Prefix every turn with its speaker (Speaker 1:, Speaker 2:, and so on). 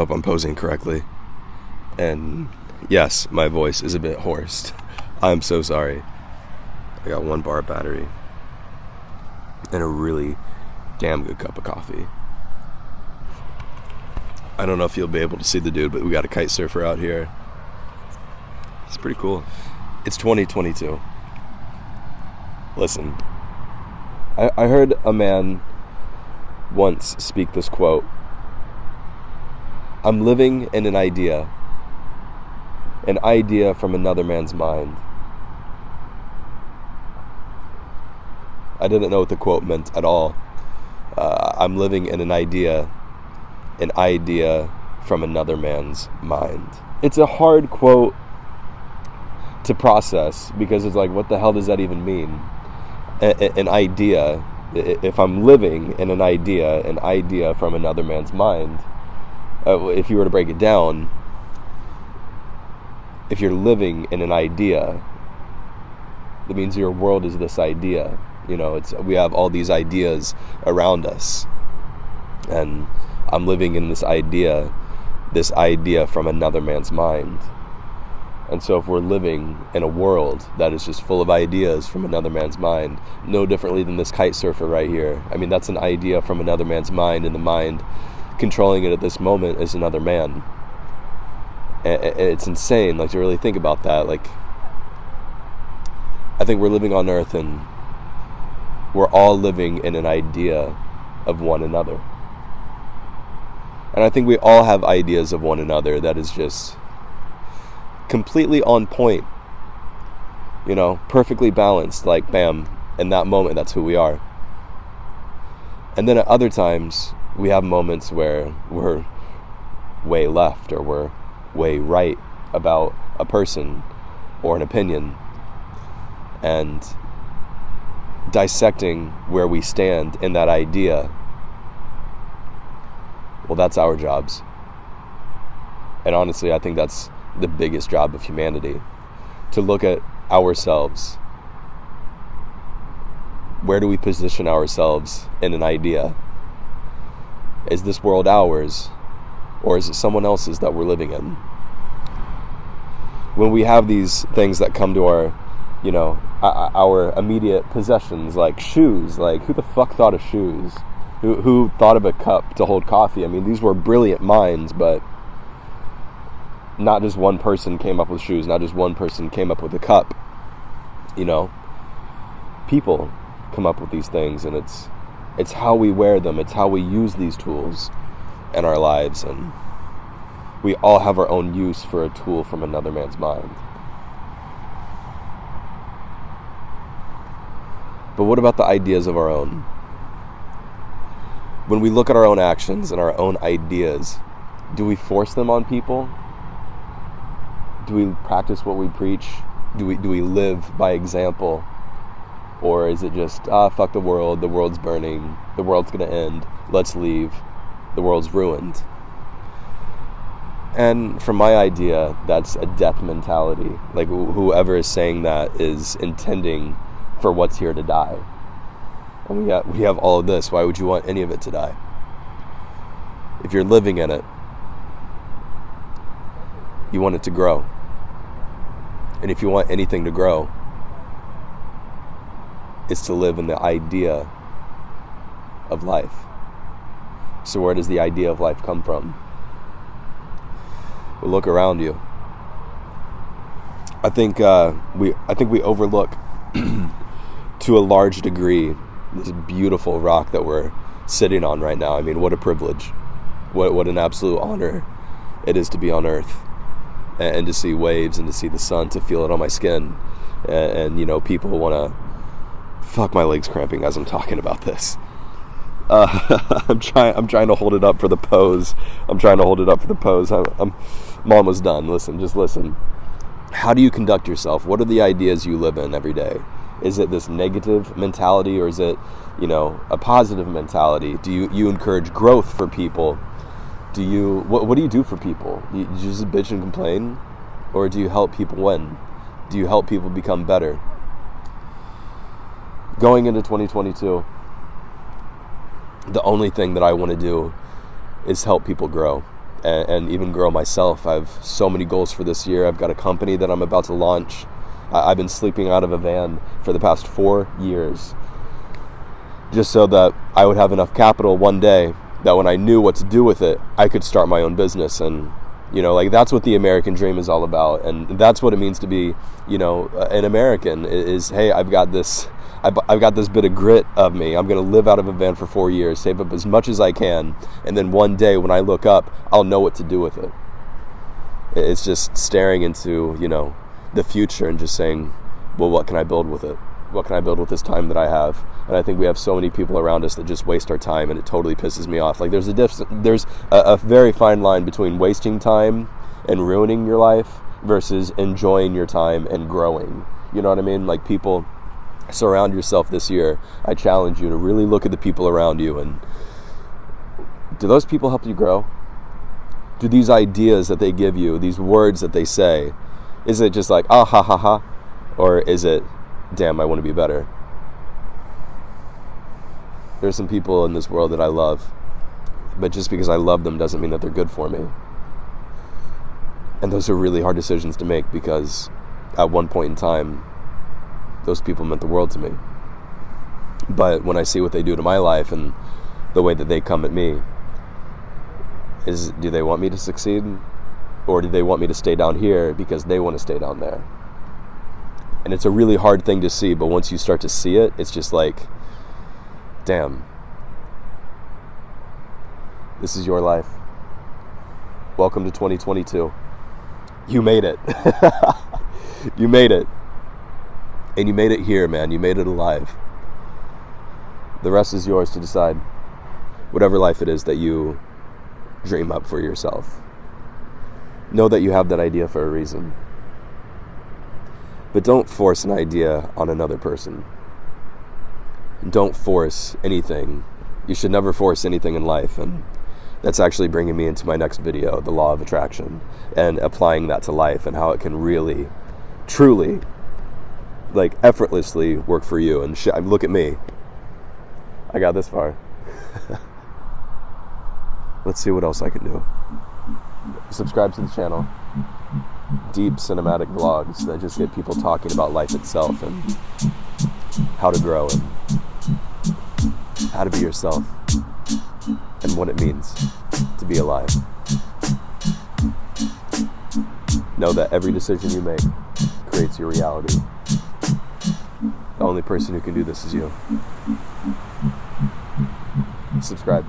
Speaker 1: hope I'm posing correctly. And yes, my voice is a bit hoarse. I'm so sorry. I got 1 bar of battery and a really damn good cup of coffee. I don't know if you'll be able to see the dude, but we got a kite surfer out here. It's pretty cool. It's 2022. Listen, I heard a man once speak this quote: "I'm living in an idea from another man's mind." I didn't know what the quote meant at all. I'm living in an idea from another man's mind. It's a hard quote to process, because it's like, what the hell does that even mean? An idea. If I'm living in an idea from another man's mind, if you were to break it down, if you're living in an idea, that means your world is this idea. You know, we have all these ideas around us, and I'm living in this idea from another man's mind. And so if we're living in a world that is just full of ideas from another man's mind, no differently than this kite surfer right here. I mean, that's an idea from another man's mind, and the mind controlling it at this moment is another man. And it's insane, like, to really think about that. Like, I think we're living on Earth, and we're all living in an idea of one another. And I think we all have ideas of one another that is just completely on point, you know, perfectly balanced, like, bam, in that moment, that's who we are. And then at other times, we have moments where we're way left, or we're way right about a person or an opinion, and dissecting where we stand in that idea, well, that's our jobs. And honestly, I think that's the biggest job of humanity, to look at ourselves. Where do we position ourselves in an idea? Is this world ours, or is it someone else's that we're living in? When we have these things that come to our, you know, our immediate possessions, like shoes, like, who the fuck thought of shoes? Who thought of a cup to hold coffee? I mean, these were brilliant minds, but not just one person came up with shoes, not just one person came up with a cup. You know, people come up with these things, and it's how we wear them, it's how we use these tools in our lives, and we all have our own use for a tool from another man's mind. But what about the ideas of our own? When we look at our own actions and our own ideas, do we force them on people? Do we practice what we preach? Do we live by example? Or is it just, fuck the world's burning, the world's gonna end, let's leave, the world's ruined? And from my idea, that's a death mentality. Like, whoever is saying that is intending for what's here to die. And we have all of this. Why would you want any of it to die? If you're living in it, you want it to grow. And if you want anything to grow, it's to live in the idea of life. So where does the idea of life come from? Well, look around you. I think we overlook to a large degree this beautiful rock that we're sitting on right now. I mean, what a privilege. What an absolute honor it is to be on Earth, and to see waves, and to see the sun, to feel it on my skin. And you know, people want to... Fuck, my leg's cramping as I'm talking about this. I'm trying to hold it up for the pose. I'm almost done. Just listen. How do you conduct yourself? What are the ideas you live in every day? Is it this negative mentality, or is it, you know, a positive mentality? Do you encourage growth for people? What do you do for people? You just bitch and complain? Or do you help people win? Do you help people become better? Going into 2022, the only thing that I want to do is help people grow. and even grow myself. I have so many goals for this year. I've got a company that I'm about to launch. I've been sleeping out of a van for the past 4 years just so that I would have enough capital one day that when I knew what to do with it, I could start my own business. And, like that's what the American dream is all about. And that's what it means to be, an American is, hey, I've got this bit of grit of me. I'm going to live out of a van for 4 years, save up as much as I can, and then one day when I look up, I'll know what to do with it. It's just staring into, the future and just saying, well, what can I build with it? What can I build with this time that I have? And I think we have so many people around us that just waste our time, and it totally pisses me off. Like there's a very fine line between wasting time and ruining your life versus enjoying your time and growing. You know what I mean? Like people, surround yourself this year. I challenge you to really look at the people around you, and do those people help you grow? Do these ideas that they give you, these words that they say, is it just like, ah, ha, ha, ha? Or is it, damn, I want to be better? There's some people in this world that I love, but just because I love them doesn't mean that they're good for me. And those are really hard decisions to make, because at one point in time, those people meant the world to me. But when I see what they do to my life and the way that they come at me, do they want me to succeed? Or do they want me to stay down here because they want to stay down there? And it's a really hard thing to see, but once you start to see it, it's just like, damn, this is your life. Welcome to 2022. You made it. You made it. And you made it here, man. You made it alive. The rest is yours to decide. Whatever life it is that you dream up for yourself. Know that you have that idea for a reason. But don't force an idea on another person. Don't force anything. You should never force anything in life. And that's actually bringing me into my next video, the law of attraction, and applying that to life and how it can really, truly, like effortlessly work for you. And look at me. I got this far. Let's see what else I can do. Subscribe to the channel. Deep cinematic vlogs that just get people talking about life itself and how to grow and how to be yourself and what it means to be alive. Know that every decision you make creates your reality. The only person who can do this is you. Subscribe.